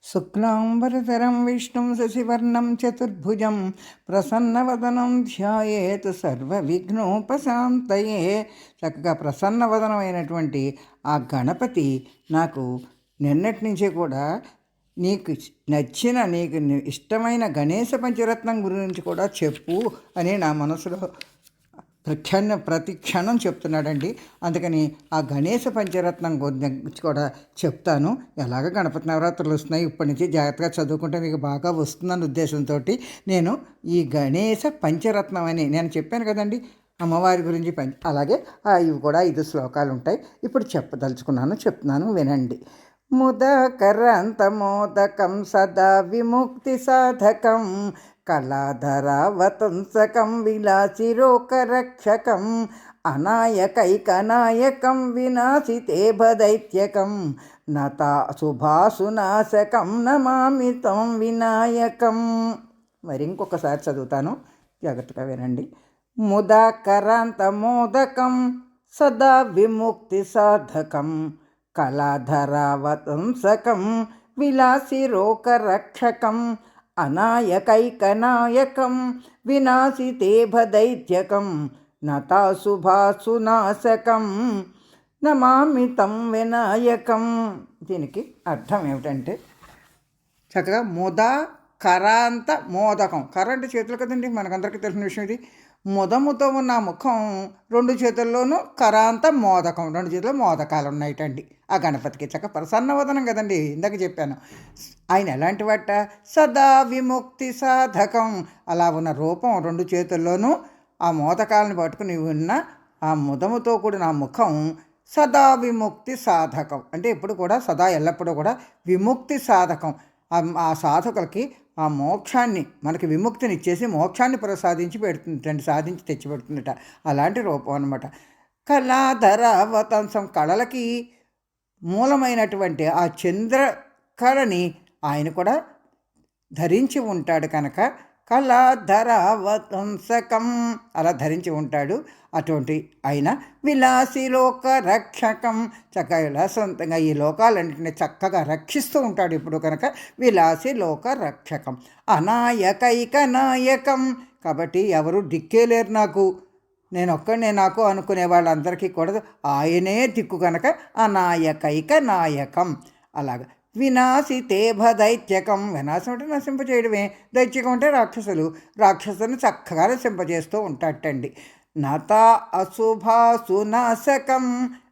శుక్లాంబరధరం విష్ణుం శశివర్ణం చతుర్భుజం ప్రసన్నవదనం ధ్యాయేత్ సర్వవిఘ్నోపశాంతయే. చక్కగా ప్రసన్నవదనమైనటువంటి ఆ గణపతి నాకు నిన్నటి నుంచి కూడా నీకు నచ్చిన నీకు ఇష్టమైన గణేశ పంచరత్నం గురించి కూడా చెప్పు అని నా మనసులో ప్రతి క్షణం చెప్తున్నాడండి. అందుకని ఆ గణేశ పంచరత్నం గురించి కూడా చెప్తాను. ఎలాగ గణపతి నవరాత్రులు వస్తున్నాయి, ఇప్పటి నుంచి జాగ్రత్తగా చదువుకుంటే మీకు బాగా వస్తుందన్న ఉద్దేశంతో నేను ఈ గణేశ పంచరత్నం అని నేను చెప్పాను కదండి, అమ్మవారి గురించి అలాగే ఇవి కూడా 5 శ్లోకాలు ఉంటాయి. ఇప్పుడు చెప్తున్నాను వినండి. ముదకరంతమోదకం సదా విముక్తి సాధకం కళాధరావతంసకం విలాసిరోకరక్షకం అనాయకైకనాయకం వినాశితే భదైత్యకం నతా శుభాసునాశకం నమామి తం వినాయకం. మరి ఇంకొకసారి చదువుతాను, జాగ్రత్తగా వినండి. ముదాకరాంతమోదకం సదా విముక్తి సాధకం కళాధరావతంసకం విలాసిరోకరక్షకం అనాయకైకనాయకం వినాశితే భదైత్యకం నతాశుభాసునాశకం నమామి తం వినాయకం. దీనికి అర్థం ఏమిటంటే, చక్కగా కరాంత మోదకం. కర అంటే చేతులు కదండి, మనకందరికీ తెలిసిన విషయం ఇది. ముదముతో ఉన్న ముఖం, 2 చేతుల్లోనూ కరాంత మోదకం, 2 చేతుల్లో మోదకాలు ఉన్నాయిటండి ఆ గణపతికి. చక్క ప్రసన్నవదనం కదండి, ఇందాక చెప్పాను. ఆయన ఎలాంటి వాట? సదా విముక్తి సాధకం. అలా ఉన్న రూపం, 2 చేతుల్లోనూ ఆ మోదకాలను పట్టుకుని ఉన్న ఆ ముదముతో కూడిన ఆ ముఖం సదా విముక్తి సాధకం. అంటే ఎప్పుడు కూడా సదా ఎల్లప్పుడూ కూడా విముక్తి సాధకం. ఆ సాధకులకి ఆ మోక్షాన్ని, మనకి విముక్తిని ఇచ్చేసి మోక్షాన్ని ప్రసాదించి పెడుతుందండి, సాధించి తెచ్చి పెడుతుందట. అలాంటి రూపం అనమాట. కళాధరావతంసం, కళలకి మూలమైనటువంటి ఆ చంద్రకళని ఆయన కూడా ధరించి ఉంటాడు కనుక కళాధరావతంసకం అలా ధరించి ఉంటాడు. అటువంటి ఆయన విలాసిలోక రక్షకం, చక్కగా విలాసవంతంగా ఈ లోకాలన్నింటినీ చక్కగా రక్షిస్తూ ఉంటాడు ఇప్పుడు కనుక విలాసిలోక రక్షకం. అనాయకైక నాయకం, కాబట్టి ఎవరు దిక్కేలేరు నాకు, నేను ఒక్కడే నాకు అనుకునే వాళ్ళందరికీ కూడా ఆయనే దిక్కు కనుక అనాయకైక నాయకం. అలాగా వినాశితే భదైత్యకం, వినాశం అంటే నశింపచేయడమే, దైత్యకం అంటే రాక్షసులను చక్కగా నశింపజేస్తూ ఉంటాటండి. నత అశుభాసునాశకం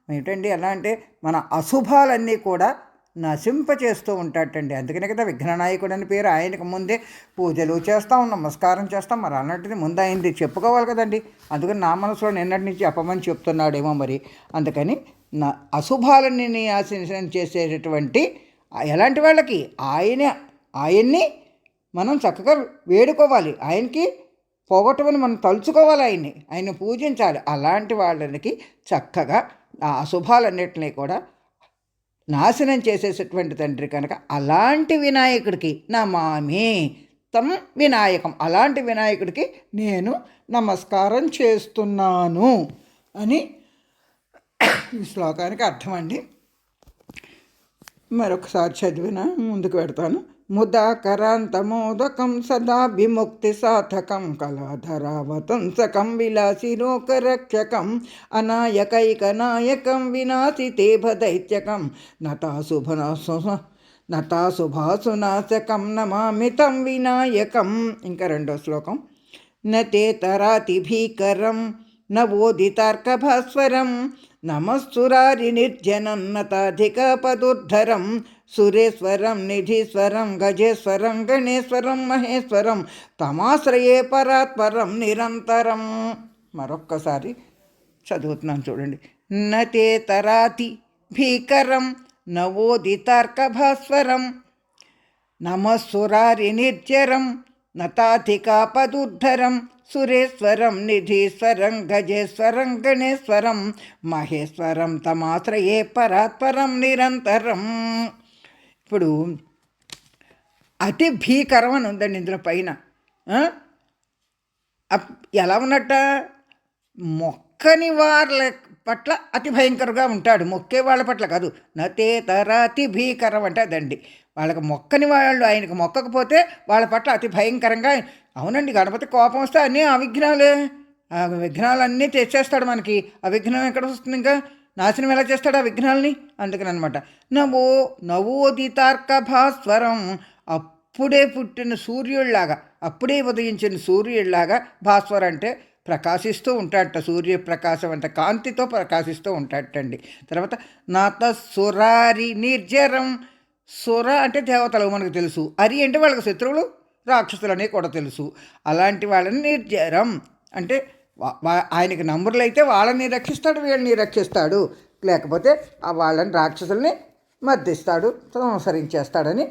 ఏమిటండి? ఎలా అంటే మన అశుభాలన్నీ కూడా నశింపచేస్తూ ఉంటాటండి. అందుకనే కదా విఘ్ననాయకుడు అని పేరు. ఆయనకు ముందే పూజలు చేస్తాం, నమస్కారం చేస్తాం. మరి అలాంటిది ముందు అయింది చెప్పుకోవాలి కదండి. అందుకని నా మనసులో నిన్నటి నుంచి చెప్పమని చెప్తున్నాడేమో మరి. అందుకని నా అశుభాలన్నీ నాశనం చేసేటటువంటి ఎలాంటి వాళ్ళకి ఆయన్ని మనం చక్కగా వేడుకోవాలి, ఆయనకి పోగొట్టమని మనం తలుచుకోవాలి, ఆయన్ని పూజించాలి. అలాంటి వాళ్ళకి చక్కగా ఆ అశుభాలన్నింటినీ కూడా నాశనం చేసేటటువంటి తండ్రి కనుక అలాంటి వినాయకుడికి నమామి తం వినాయకం, అలాంటి వినాయకుడికి నేను నమస్కారం చేస్తున్నాను అని ఈ శ్లోకానికి అర్థం అండి. మరొకసారి చదివిన ముందుకు పెడతాను. ముదాకరాంతమోదకం సదా విముక్తి సాధకం కళాధరావతంసకం విలాసిలోకరక్షకం అనాయకైకనాయకం వినాశితే భదైత్యకం నతాశుభాసునాశకం నమామి తం వినాయకం. ఇంకా 2వ శ్లోకం. నతే తరాతి భీకరం నవోదితార్కభాస్వరం నమస్సురారి నిర్జనం నతాధికపదుర్ధరం సురేశ్వరం నిధీశ్వరం గజేశ్వరం గణేశ్వరం మహేశ్వరం తమాశ్రయే పరాత్పరం నిరంతరం. మరొక్కసారి చదువుతున్నాను చూడండి. నతే తరాతి భీకరం నవోదితార్కభాస్వరం నమస్సురారి నిర్జరం నతాధికాపదుర్ధరం సురేశ్వరం నిధీశ్వరం గజేశ్వరం గణేశ్వరం మహేశ్వరం తమాశ్రయే పరాత్పరం నిరంతరం. ఇప్పుడు అతి భీకరం అని ఉందండి ఇందులో పైన. ఎలా ఉన్నట్ట? మొక్కని వాళ్ళ పట్ల అతి భయంకరంగా ఉంటాడు, మొక్కే వాళ్ళ పట్ల కాదు. నతేతరాతి భీకరం అంటే అదండి. వాళ్ళకి మొక్కని వాళ్ళు ఆయనకు మొక్కకపోతే వాళ్ళ పట్ల అతి భయంకరంగా. అవునండి, గణపతి కోపం వస్తే అన్నీ అవిఘ్నాలే. ఆ విఘ్నాలన్నీ తెచ్చేస్తాడు మనకి. ఆ విఘ్నం ఎక్కడ వస్తుంది? ఇంకా నాశనం ఎలా చేస్తాడు ఆ విఘ్నాలని? అందుకని అనమాట. నవో నవోదితార్క భాస్వరం, అప్పుడే పుట్టిన సూర్యుడిలాగా, అప్పుడే ఉదయించిన సూర్యుడిలాగా భాస్వర్ అంటే ప్రకాశిస్తూ ఉంటాడట. సూర్యప్రకాశం అంటే కాంతితో ప్రకాశిస్తూ ఉంటాడటండి. తర్వాత నాత సురారి నిర్జరం, సుర అంటే దేవతలు మనకు తెలుసు, అరి అంటే వాళ్ళకి శత్రువులు రాక్షసులని కూడా తెలుసు. అలాంటి వాళ్ళని నిర్జరం అంటే ఆయనకి నంబర్లు అయితే వాళ్ళని రక్షిస్తాడు, వీళ్ళని రక్షిస్తాడు, లేకపోతే ఆ వాళ్ళని రాక్షసుల్ని మర్దిస్తాడు, సంసరించేస్తాడని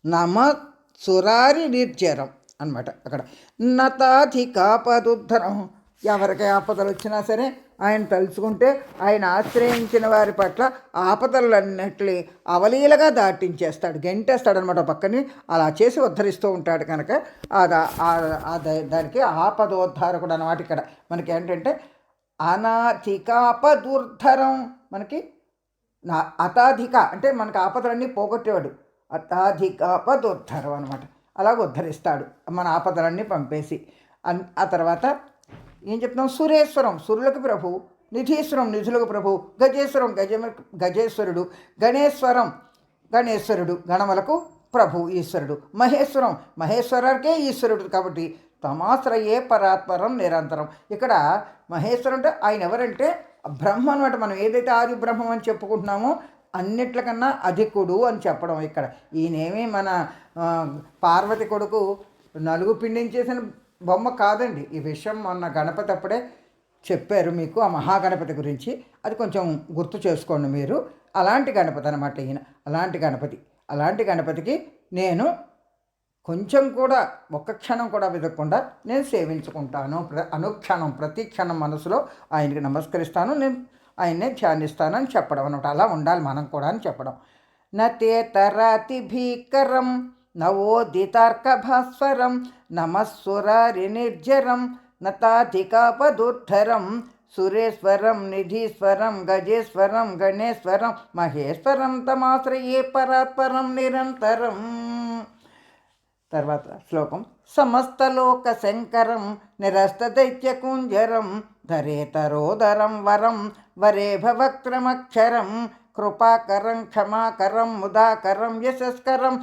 నమ సురారి నిర్జరం అనమాట. అక్కడ నతాధికాపదుద్ధరం, ఎవరికి ఆపదలు వచ్చినా సరే ఆయన తలుచుకుంటే ఆయన ఆశ్రయించిన వారి పట్ల ఆపదలన్నిటిని అవలీలగా దాటించేస్తాడు, గెంటేస్తాడనమాట పక్కని. అలా చేసి ఉద్ధరిస్తూ ఉంటాడు కనుక దానికి ఆపదోద్ధారకుడు అనమాట. ఇక్కడ మనకి ఏంటంటే అనాధికాపదుర్ధరం, మనకి అతాధిక అంటే మనకి ఆపదలన్నీ పోగొట్టేవాడు, అతాధికాపదుర్ధరం అనమాట. అలాగ ఉద్ధరిస్తాడు మన ఆపదలన్నీ పంపేసి. ఆ తర్వాత ఏం చెప్తున్నాం? సురేశ్వరం, సురులకు ప్రభు. నిధీశ్వరం, నిధులకు ప్రభు. గజేశ్వరం, గజేశ్వరుడు. గణేశ్వరం, గణేశ్వరుడు, గణములకు ప్రభు, ఈశ్వరుడు. మహేశ్వరం, మహేశ్వరకే ఈశ్వరుడు కాబట్టి తమాశ్రయే పరాత్పరం నిరంతరం. ఇక్కడ మహేశ్వరం అంటే ఆయన ఎవరంటే బ్రహ్మ అనమాట. మనం ఏదైతే ఆది బ్రహ్మం అని చెప్పుకుంటున్నామో అన్నిట్లకన్నా అధికుడు అని చెప్పడం ఇక్కడ. ఈయనేమి మన పార్వతి కొడుకు నలుగు పిండించేసిన బొమ్మ కాదండి. ఈ విషయం మొన్న గణపతి అప్పుడే చెప్పారు మీకు, ఆ మహాగణపతి గురించి. అది కొంచెం గుర్తు చేసుకోండి మీరు. అలాంటి గణపతి అనమాట ఈయన. అలాంటి గణపతికి నేను కొంచెం కూడా ఒక్క క్షణం కూడా వెతకకుండా నేను సేవించుకుంటాను. అనుక్షణం ప్రతి క్షణం మనసులో ఆయనకి నమస్కరిస్తాను, నేను ఆయన్నే ధ్యానిస్తానని చెప్పడం అనమాట. అలా ఉండాలి మనం కూడా అని చెప్పడం. నతేతరాతి భీకరం నవోదితార్క భాస్వరం నమస్సురారి నిర్జరం నతాధికాపదుర్ధరం సురేశ్వరం నిధీశ్వరం గజేశ్వరం గణేశ్వరం మహేశ్వరం తమాశ్రయే పరాత్పరం నిరంతరం. తర్వాత శ్లోకం. సమస్తలోక శంకరం నిరస్తదైత్యకుంజరం ధరేతరోదరం వరం వరేభవక్త్రమక్షరం కృపాకరం క్షమాకరం ముదాకరం యశస్కరం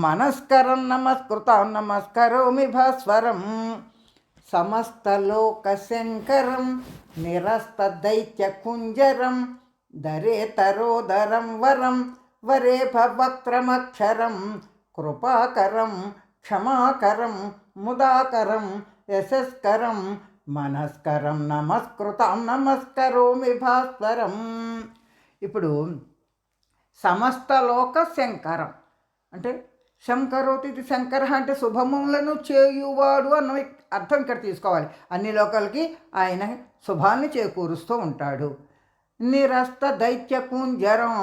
మనస్కరం నమస్కృతం నమస్కరోమి భాస్వరం. సమస్తలోక శంకరం నిరస్తదైత్యకుంజరం ధరేతరోదరం వరం వరేభవక్త్రమక్షరం కృపాకరం క్షమాకరం ముదాకరం యశస్కరం మనస్కరం నమస్కృతం నమస్కరోమి భాస్వరం. ఇప్పుడు సమస్తలోక శంకరం అంటే శంకరోతి శంకర అంటే శుభములను చేయువాడు అన్న అర్థం ఇక్కడ తీసుకోవాలి. అన్ని లోకాలకి ఆయన శుభాన్ని చేకూరుస్తూ ఉంటాడు. నిరస్త దైత్య కుంజరం,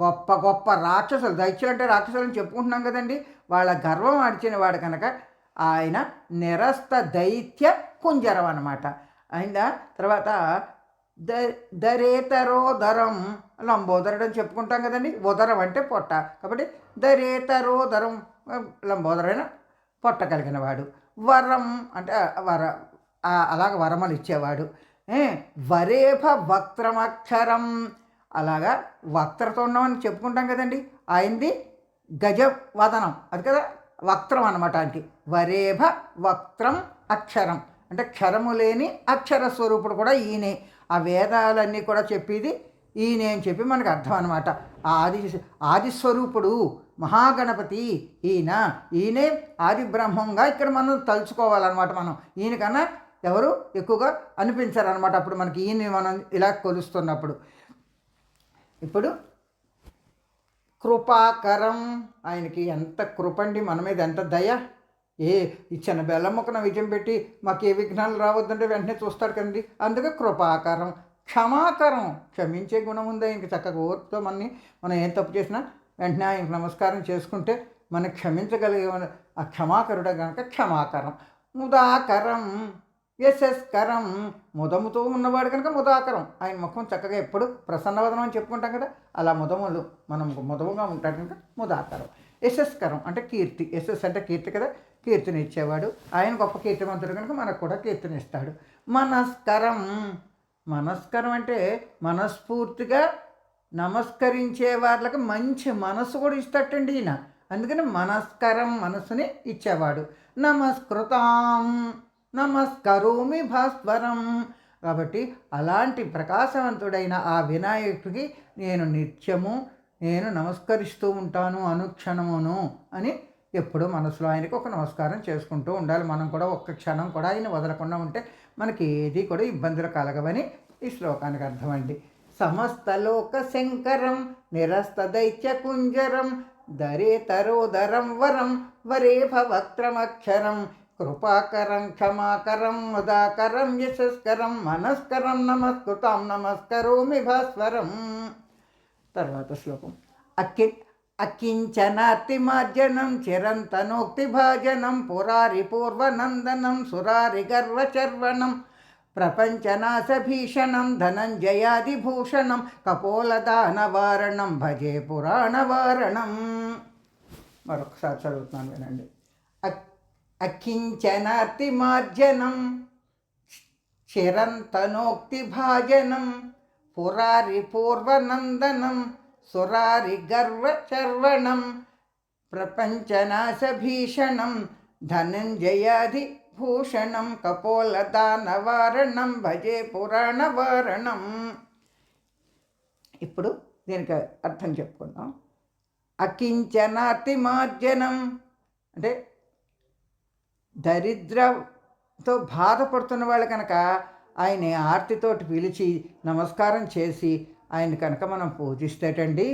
గొప్ప గొప్ప రాక్షసులు, దైత్యులు అంటే రాక్షసులు అని చెప్పుకుంటున్నాం కదండి, వాళ్ళ గర్వం అడిచిన వాడు కనుక ఆయన నిరస్త దైత్య కుంజరం అన్నమాట. అయిందా? తర్వాత దరేతరోదరం, లంబోదరుడు అని చెప్పుకుంటాం కదండి. ఉదరం అంటే పొట్ట, కాబట్టి దరేతరోదరం లంబోదరైన పొట్ట కలిగిన వాడు. వరం అంటే అలాగ వరమలు ఇచ్చేవాడు. వరేభ వక్త్రమక్షరం, అలాగా వక్త్రతుండం అని చెప్పుకుంటాం కదండి. ఆయనది గజవదనం, అది కదా వక్త్రం అన్నమాట. ఆయనకి వరేభ వక్త్రం అక్షరం అంటే క్షరము లేని అక్షర స్వరూపుడు కూడా ఈయనే. ఆ వేదాలన్నీ కూడా చెప్పేది ఈయనే అని చెప్పి మనకు అర్థం అనమాట. ఆదిస్వరూపుడు మహాగణపతి ఈయనే ఆది బ్రహ్మంగా ఇక్కడ మనం తలుచుకోవాలన్నమాట. మనం ఈయనకన్నా ఎవరు ఎక్కువగా అనిపించారనమాట అప్పుడు మనకి, ఈయన్ని మనం ఇలా కొలుస్తున్నప్పుడు. ఇప్పుడు కృపాకరం, ఆయనకి ఎంత కృపండి మన మీద, ఎంత దయ. ఇచ్చిన బెల్లం మొక్కన విజయం పెట్టి మాకు ఏ విఘ్నాలు రావద్దంటే వెంటనే చూస్తాడు కదండి. అందుకే కృపాకరం. క్షమాకరం, క్షమించే గుణం ఉంది ఆయనకి. చక్కగా ఓర్తో మనం ఏం తప్పు చేసినా వెంటనే ఆయనకు నమస్కారం చేసుకుంటే మనం క్షమించగలిగే ఆ క్షమాకరుడే కనుక క్షమాకరం. ముదాకరం, యశస్కరం, ముదముతో ఉన్నవాడు కనుక ముదాకరం. ఆయన ముఖం చక్కగా ఎప్పుడు ప్రసన్నవదనం అని చెప్పుకుంటాం కదా, అలా ముదములు మనం ముదముగా ఉంటాడు కనుక ముదాకరం. యశస్కరం అంటే కీర్తి, యశస్ అంటే కీర్తి కదా, కీర్తిని ఇచ్చేవాడు. ఆయన గొప్ప కీర్తివంతుడు కనుక మనకు కూడా కీర్తిని ఇస్తాడు. మనస్కరం, మనస్కరం అంటే మనస్ఫూర్తిగా నమస్కరించే వాళ్ళకి మంచి మనస్సు కూడా ఇస్తాటండి ఈయన. అందుకని మనస్కరం, మనస్సుని ఇచ్చేవాడు. నమస్కృతాం, నమస్కరోమి భాస్వరం. కాబట్టి అలాంటి ప్రకాశవంతుడైన ఆ వినాయకుడికి నేను నమస్కరిస్తూ ఉంటాను అనుక్షణమును అని ఎప్పుడూ మనసులో ఆయనకి ఒక నమస్కారం చేసుకుంటూ ఉండాలి. మనం కూడా ఒక్క క్షణం కూడా ఆయన వదలకుండా ఉంటే మనకి ఏది కూడా ఇబ్బందులు కలగవని ఈ శ్లోకానికి అర్థమండి. సమస్తలోక శంకరం నిరస్త దైత్య కుంజరం దరేతరోదరం వరం వరేభవక్త్రమక్షరం కృపాకరం క్షమాకరం ముదాకరం యశస్కరం మనస్కరం నమస్కృతాం నమస్కరోమి భాస్వరం. తర్వాత శ్లోకం. అకించనార్తిమార్జనం చిరంతనోక్తిభాజనం పురారి పూర్వనందనం సురారి గర్వచర్వణం ప్రపంచనాశభీషణం ధనంజయాదిభూషణం కపోలదానవారణం భజే పురాణవారణం. మరొకసారి చదువుతున్నాను వినండి. అకించనార్తిమార్జనం చిరంతనోక్తిభాజనం పురారి పూర్వనందనం సురారి గర్వచర్వణం ప్రపంచనాశభీషణం ధనంజయాదిభూషణం కపోలదానవారణం భజే పురాణవారణం. ఇప్పుడు దీనికి అర్థం చెప్పుకుందాం. అకించనార్తిమార్జనం అంటే దరిద్రతో బాధపడుతున్న వాళ్ళు కనుక ఆయన ఆర్తితోటి పిలిచి నమస్కారం చేసి ఆయన కనుక మనం పూజిస్తేటండి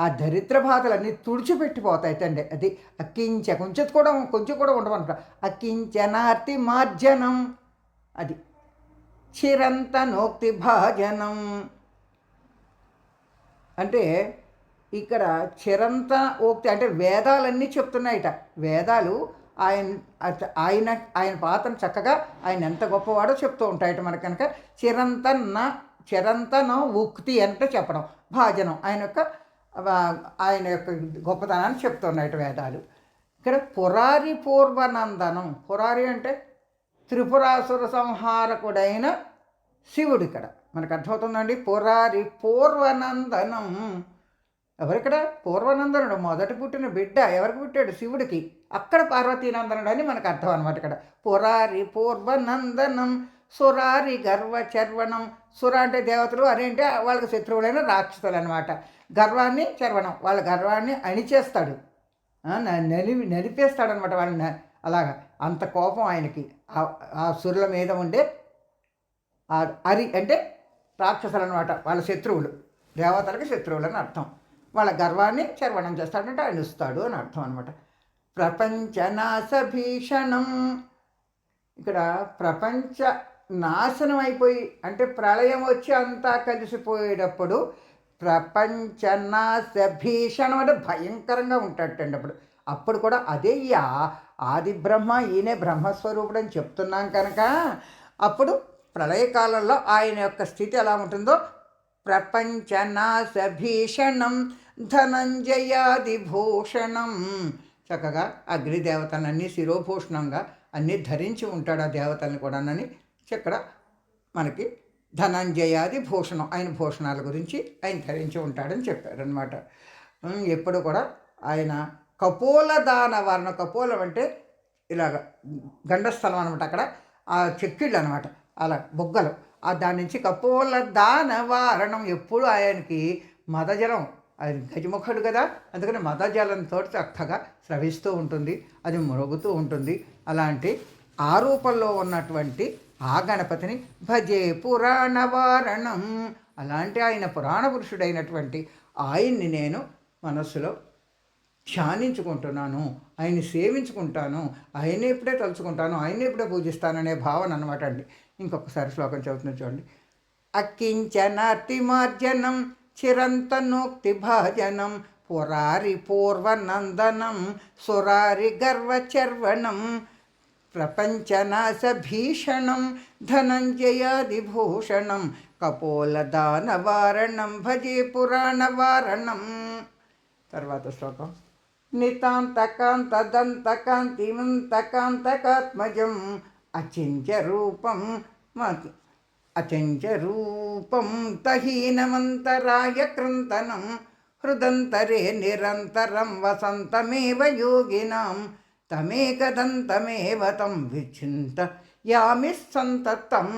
ఆ దరిద్ర బాధలన్నీ తుడిచిపెట్టిపోతాయిటండి. అది కొంచెం కూడా ఉండమంట. అకించనార్తి మార్జనం, అది చిరంతనోక్తి భాజనం అంటే ఇక్కడ చిరంత ఓక్తి అంటే వేదాలన్నీ చెప్తున్నాయిట. వేదాలు ఆయన పాత్రను చక్కగా ఆయన ఎంత గొప్పవాడో చెప్తూ ఉంటాయట మనకు. కనుక చిరంతన ఉక్తి అంటే చెప్పడం, భాజనం ఆయన యొక్క గొప్పతనాన్ని చెప్తున్నాయట వేదాలు. ఇక్కడ పురారి పూర్వనందనం, పురారి అంటే త్రిపురాసుర సంహారకుడైన శివుడు. ఇక్కడ మనకు అర్థమవుతుందండి. పురారి పూర్వనందనం ఎవరిక్కడ? పూర్వనందనుడు, మొదటి పుట్టిన బిడ్డ. ఎవరికి పుట్టాడు? శివుడికి. అక్కడ పార్వతీనందనుడు అని మనకు అర్థం అనమాట. ఇక్కడ పురారి పూర్వనందనం సురారి గర్వచర్వణం. సుర అంటే దేవతలు, అదేంటే వాళ్ళకి శత్రువులైన రాక్షసులు అనమాట. గర్వాన్ని చర్వణం, వాళ్ళ గర్వాన్ని అణిచేస్తాడు, నలిపేస్తాడు అనమాట వాళ్ళని. అలాగా అంత కోపం ఆయనకి ఆ సురుల మీద ఉండే. అరి అంటే రాక్షసులు అనమాట, వాళ్ళ శత్రువులు, దేవతలకి శత్రువులు అని అర్థం. వాళ్ళ గర్వాన్ని చర్వణం చేస్తాడంటే అణుస్తాడు అని అర్థం అనమాట. ప్రపంచనాశభీషణం, ఇక్కడ ప్రపంచ నాశనం అయిపోయి అంటే ప్రళయం వచ్చి అంతా కలిసిపోయేటప్పుడు ప్రపంచనాశభీషణం అంటే భయంకరంగా ఉంటాడండి. అప్పుడు కూడా అదే ఈ ఆది బ్రహ్మ, ఈయనే బ్రహ్మస్వరూపుడు అని చెప్తున్నాం కనుక అప్పుడు ప్రళయకాలంలో ఆయన యొక్క స్థితి ఎలా ఉంటుందో ప్రపంచనాశభీషణం ధనంజయాదిభూషణం. చక్కగా అగ్నిదేవతలన్నీ శిరోభూషణంగా అన్నీ ధరించి ఉంటాడు ఆ దేవతల్ని కూడానని ఇక్కడ మనకి ధనంజయాది భూషణం, ఆయన భూషణాల గురించి ఆయన ధరించి ఉంటాడని చెప్పారనమాట. ఎప్పుడు కూడా ఆయన కపోల దానవారణ, కపోలం అంటే ఇలాగ గండస్థలం అనమాట, అక్కడ ఆ చెక్కిళ్ళు అనమాట, అలా బొగ్గలు. దాని నుంచి కపోల దానవారణం, ఎప్పుడు ఆయనకి మదజలం, ఆయన గజముఖుడు కదా, అందుకని మదజలంతో చక్కగా స్రవిస్తూ ఉంటుంది, అది మురుగుతూ ఉంటుంది. అలాంటి ఆ రూపంలో ఉన్నటువంటి ఆ గణపతిని భజే పురాణవారణం. అలాంటి ఆయన పురాణ పురుషుడైనటువంటి ఆయన్ని నేను మనస్సులో ధ్యానించుకుంటున్నాను, ఆయన్ని సేవించుకుంటాను, ఆయన్ని ఎప్పుడే తలుచుకుంటాను, ఆయన్ని ఎప్పుడే పూజిస్తాననే భావన అనమాట అండి. ఇంకొకసారి శ్లోకం చదువుతున్నా చూడండి. అకించనార్తిమార్జనం చిరంతనోక్తి భాజనం పురారి పూర్వనందనం సురారి గర్వచర్వణం ప్రపంచనాశభీషణం ధనంజయాదిభూషణం కపోలదానవారణం భజే పురాణవారణం. తర్వాత శ్లోకం. నితాంతకాంతదంతకాంతిమంతకాంతకాత్మజం అచింత్యరూపం అచింత్యరూపం తహీనమంతరాయ కృంతనం హృదంతరే నిరంతరం వసంతమేవ యోగినాం తమేకదంతమేవ తం విచింతయామి సంతతం.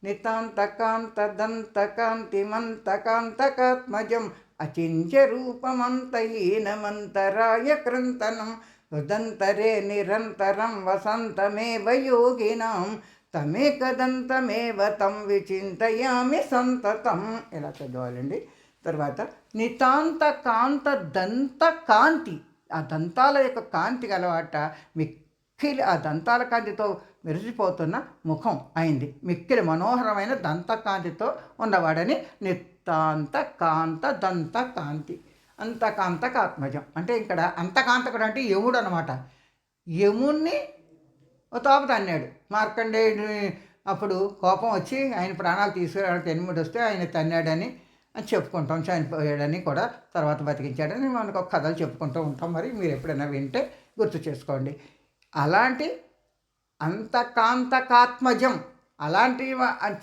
నితాంతకాంతదంతకాంతిమంతకాంతకాత్మజం అచింత్యరూపమంతహీనమంతరాయ కృంతనం హృదంతరే నిరంతరం వసంతమేవ యోగినాం తమేకదంతమేవ తం విచింతయామి సంతతం. ఇలా చదవాలండి. తర్వాత నితాంతకాంత దంత కాంతి, ఆ దంతాల యొక్క కాంతి గలవాట మిక్కిలి, ఆ దంతాల కాంతితో మెరిసిపోతున్న ముఖం అయింది. మిక్కిలి మనోహరమైన దంతకాంతితో ఉన్నవాడని నితాంతకాంత దంత కాంతి. అంతకాంతకాత్మజం అంటే ఇక్కడ అంతకాంతకుడు అంటే యముడు అనమాట. యముణ్ణి తాపత అన్నాడు మార్కండేయుడు. అప్పుడు కోపం వచ్చి ఆయన ప్రాణాలు తీసుకురావడానికి ఎనిమిది వస్తే ఆయన తన్నాడని అని చెప్పుకుంటాం. చనిపోయాడని కూడా తర్వాత బతికించాడని మనకు ఒక కథలు చెప్పుకుంటూ ఉంటాం. మరి మీరు ఎప్పుడైనా వింటే గుర్తు చేసుకోండి. అలాంటి అంతకాంతకాత్మజం, అలాంటి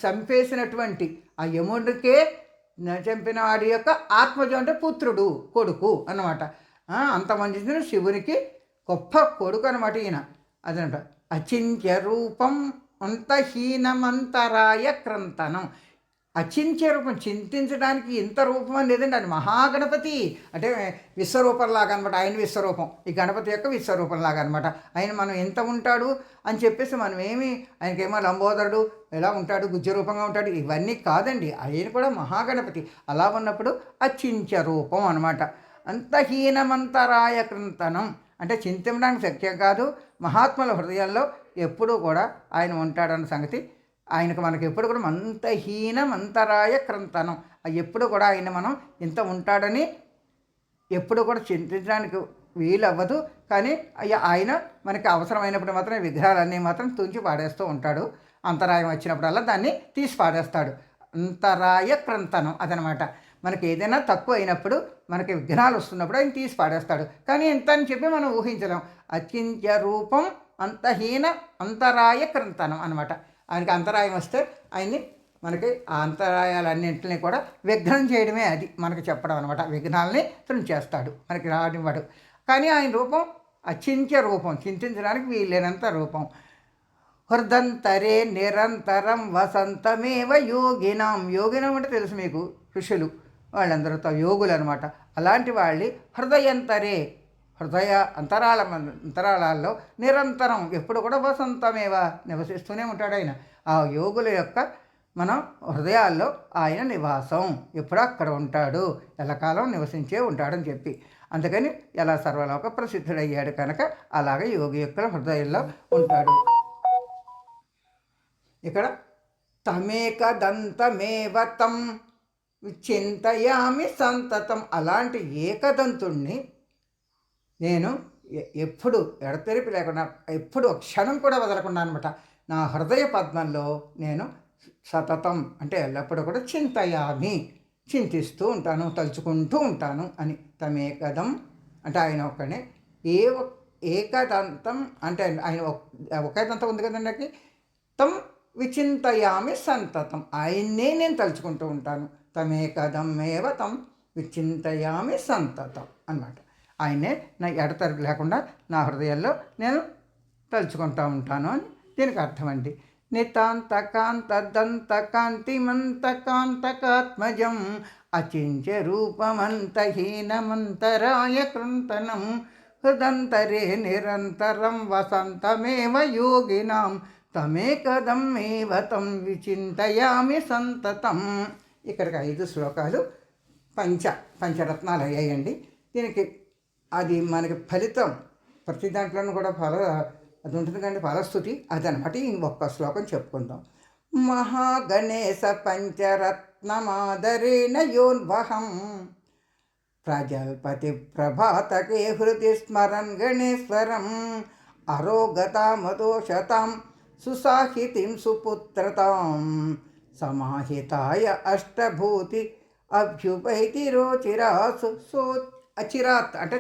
చంపేసినటువంటి ఆ యముడికే చంపిన వాడి యొక్క ఆత్మజం అంటే పుత్రుడు, కొడుకు అన్నమాట. అంతమంది శివునికి గొప్ప కొడుకు అనమాట ఈయన. అదనమాట అచింత్య రూపం అంతహీనమంతరాయ క్రంతనం. అచింత్య రూపం, చింతించడానికి ఇంత రూపం అని లేదండి. అది మహాగణపతి అంటే విశ్వరూపంలాగా అనమాట. ఆయన విశ్వరూపం, ఈ గణపతి యొక్క విశ్వరూపంలాగా అనమాట. ఆయన మనం ఎంత ఉంటాడు అని చెప్పేసి మనం ఏమి, ఆయనకేమో లంబోదరుడు ఎలా ఉంటాడు, గుజ్జ రూపంగా ఉంటాడు, ఇవన్నీ కాదండి. ఆయన కూడా మహాగణపతి. అలా ఉన్నప్పుడు అచింత్య రూపం అనమాట. అంతహీనమంతరాయ కృంతనం అంటే చింతించడానికి శక్యం కాదు. మహాత్ముల హృదయాల్లో ఎప్పుడూ కూడా ఆయన ఉంటాడన్న సంగతి ఆయనకు మనకు ఎప్పుడు కూడా అంతహీనమంతరాయ క్రంతనం. ఎప్పుడు కూడా ఆయన మనం ఇంత ఉంటాడని ఎప్పుడు కూడా చింతించడానికి వీలవ్వదు. కానీ ఆయన మనకి అవసరమైనప్పుడు మాత్రం విగ్రహాలన్నీ మాత్రం తుంచి పాడేస్తూ ఉంటాడు. అంతరాయం వచ్చినప్పుడల్లా దాన్ని తీసి పాడేస్తాడు. అంతరాయ క్రంతనం అదనమాట. మనకి ఏదైనా తక్కువ అయినప్పుడు, మనకి విఘ్నాలు వస్తున్నప్పుడు ఆయన తీసి పాడేస్తాడు. కానీ ఎంత అని చెప్పి మనం ఊహించలేం. అచింత్య రూపం అంతహీన అంతరాయ క్రంతనం అనమాట. ఆయనకి అంతరాయం వస్తే ఆయన్ని మనకి ఆ అంతరాయాలన్నింటినీ కూడా విఘ్నం చేయడమే అది మనకు చెప్పడం అనమాట. విఘ్నాలని తుంచేస్తాడు, మనకి రానివ్వడు. కానీ ఆయన రూపం అచింత్య రూపం, చింతించడానికి వీలైనంత రూపం. హృదంతరే నిరంతరం వసంతమేవ యోగినాం. యోగినం అంటే తెలుసు మీకు, ఋషులు వాళ్ళందరితో యోగులు అనమాట. అలాంటి వాళ్ళి హృదయంతరే, హృదయ అంతరాళాల్లో నిరంతరం ఎప్పుడు కూడా వసంతమేవ నివసిస్తూనే ఉంటాడు ఆయన. ఆ యోగుల యొక్క మనం హృదయాల్లో ఆయన నివాసం, ఎప్పుడూ అక్కడ ఉంటాడు, ఎల్లకాలం నివసించే ఉంటాడని చెప్పి అందుకని ఎలా సర్వలోక ప్రసిద్ధుడయ్యాడు కనుక అలాగే యోగి యొక్క హృదయంలో ఉంటాడు. ఇక్కడ తమేకదంతమేవ తం చింతయామి సంతతం. అలాంటి ఏకదంతుణ్ణి నేను ఎప్పుడు ఎడతెరిపి లేకుండా, ఎప్పుడు క్షణం కూడా వదలకుండా అనమాట నా హృదయ పద్మంలో నేను సతతం అంటే ఎల్లప్పుడూ కూడా చింతయామి, చింతిస్తూ ఉంటాను, తలుచుకుంటూ ఉంటాను అని. తమేకదం అంటే ఆయన ఒక్కనే, ఏకదంతం అంటే ఆయన ఒకే దంతం ఉంది కదండి. తం విచింతయామి సంతతం, ఆయన్నే నేను తలుచుకుంటూ ఉంటాను. తమేకదమేవ తం విచింతయామి సంతతం అన్నమాట. ఆయనే నా ఎడతెరిపి లేకుండా నా హృదయంలో నేను తలుచుకుంటూ ఉంటాను అని దీనికి అర్థం అండి. నితాంతకాంతదంతకాంతిమంతకాంతకాత్మజం అచింత్య రూపమంతహీనమంతరాయ కృంతనం హృదంతరే నిరంతరం వసంతమేవ యోగినాం తమేకదమేవ తం విచింతయామి సంతతం. ఇక్కడికి 5 శ్లోకాలు పంచరత్నాలు అయ్యాయండి. దీనికి అది మనకి ఫలితం ప్రతి దాంట్లోనూ కూడా అది ఉంటుంది కానీ ఫలస్థుతి అదనమాట. ఇంకొక శ్లోకం చెప్పుకుందాం. మహాగణేశ పంచరత్నమాదరేణ యోన్వహం ప్రజల్పతి ప్రభాతకే హృది స్మరన్ గణేశ్వరం అరోగతామదోషతాం సుసాహితిం సుపుత్రతాం సమాహితాయ అష్టభూతి అభ్యుపైతి రోచిరాత్. సో అచిరాత్ అంటే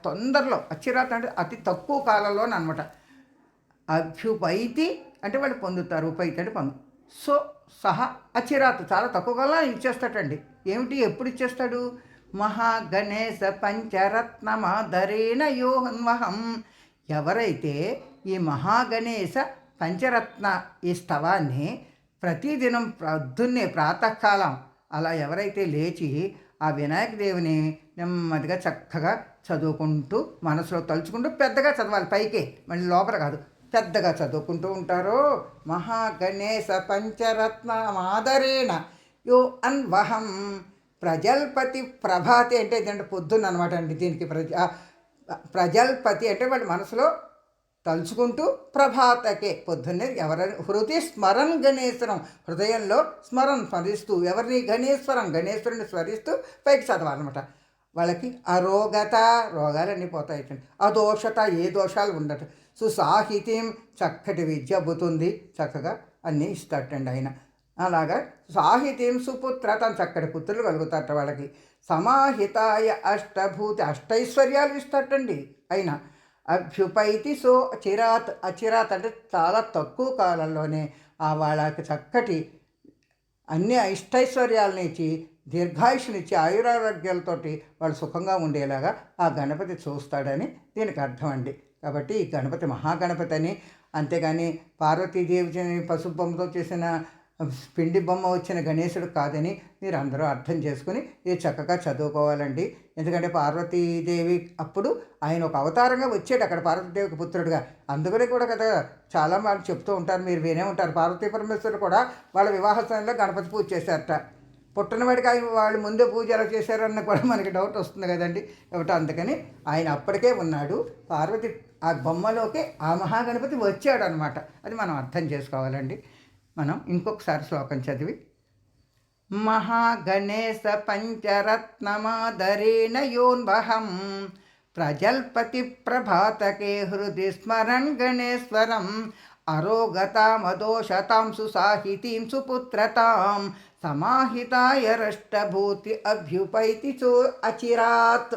తొందరలో, అచిరాత్ అంటే అతి తక్కువ కాలంలో అనమాట. అభ్యుపైతి అంటే వాళ్ళు పొందుతారు, ఉపైతి అంటే పొందు. సో సహా అచిరాత్ చాలా తక్కువ కాలం ఇచ్చేస్తాడండి. ఏమిటి, ఎప్పుడు ఇచ్చేస్తాడు? మహాగణేశ పంచరత్నమాధరేణ యోహన్వహం. ఎవరైతే ఈ మహాగణేశ పంచరత్న ఈ స్తవాన్ని ప్రతిదినం పొద్దున్నే ప్రాతకాలం అలా ఎవరైతే లేచి ఆ వినాయక దేవుని నెమ్మదిగా చక్కగా చదువుకుంటూ మనసులో తలుచుకుంటూ పెద్దగా చదవాలి, పైకి మళ్ళీ లోపల కాదు, పెద్దగా చదువుకుంటూ ఉంటారో మహాగణేశ పంచరత్నమాధరేణ యో అన్వహం. ప్రజల్పతి ప్రభాతి అంటే ఏంటంటే పొద్దున్న అనమాట అండి. దీనికి ప్రజల్పతి అంటే వాడి మనసులో తలుచుకుంటూ ప్రభాతకే పొద్దున్నే ఎవరైనా హృదయ స్మరణ గణేశ్వరం, హృదయంలో స్మరిస్తూ ఎవరిని గణేశ్వరుని స్మరిస్తూ పైకి చదవాలన్నమాట. వాళ్ళకి అరోగత, రోగాలన్నీ పోతాయి. అదోషత, ఏ దోషాలు ఉండట. సుసాహిత్యం, చక్కటి విద్య అబ్బుతుంది, చక్కగా అన్నీ ఇస్తాటండి ఆయన. అలాగా సాహిత్యం సుపుత్రత, చక్కటి పుత్రులు కలుగుతారట వాళ్ళకి. సమాహితాయ అష్టభూతి, అష్టైశ్వర్యాలు ఇస్తాటండి ఆయన. అభ్యుపైతి సో అచిరాత్, అచిరాత్ అంటే చాలా తక్కువ కాలంలోనే ఆ వాళ్ళకి చక్కటి అన్ని ఇష్టైశ్వర్యాలను ఇచ్చి దీర్ఘాయుషునిచ్చి ఆయురారోగ్యాలతోటి వాళ్ళు సుఖంగా ఉండేలాగా ఆ గణపతి చూస్తాడని దీనికి అర్థం అండి. కాబట్టి ఈ గణపతి మహాగణపతి అని, అంతేగాని పార్వతీదేవి పసుపు బొమ్మతో చేసిన పిండి బొమ్మ వచ్చిన గణేశుడు కాదని మీరు అందరూ అర్థం చేసుకుని ఇది చక్కగా చదువుకోవాలండి. ఎందుకంటే పార్వతీదేవి అప్పుడు ఆయన ఒక అవతారంగా వచ్చాడు అక్కడ పార్వతీదేవికి పుత్రుడుగా. అందుకని కూడా కదా చాలా మంది చెప్తూ ఉంటారు, మీరు వినే ఉంటారు, పార్వతీ పరమేశ్వరుడు కూడా వాళ్ళ వివాహ సమయంలో గణపతి పూజ చేశారట. పుట్టినవాడికి ఆయన వాళ్ళు ముందే పూజ ఎలా చేశారన్న కూడా మనకి డౌట్ వస్తుంది కదండి. కాబట్టి అందుకని ఆయన అప్పటికే ఉన్నాడు, పార్వతి ఆ బొమ్మలోకి ఆ మహాగణపతి వచ్చాడు అనమాట. అది మనం అర్థం చేసుకోవాలండి. మనం ఇంకొకసారి శ్లోకం చదివి, మహాగణేశ పంచరత్నమాధరేణ యోన్వహం ప్రజల్పతి ప్రభాతకే హృది స్మరణ్ గణేశ్వరం అరోగతామదోషతాం సుసాహితీం సుపుత్రతాం సమాహితాయ రష్టభూతి అభ్యుపైతి చో అచిరాత్.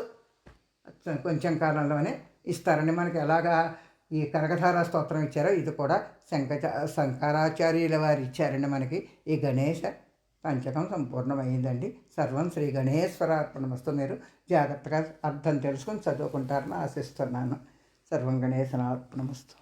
కొంచెం కాలంలోనే ఇస్తారండి మనకి. ఎలాగా ఈ కనకధార స్తోత్రం ఇచ్చారో ఇది కూడా శంకరాచార్యుల వారు ఇచ్చారండి మనకి. ఈ గణేశ పంచకం సంపూర్ణమైందండి. సర్వం శ్రీ గణేశ్వరార్పణమస్తు. మీరు జాగ్రత్తగా అర్థం తెలుసుకొని చదువుకుంటారని ఆశిస్తున్నాను. సర్వం గణేశనార్పణమస్తు.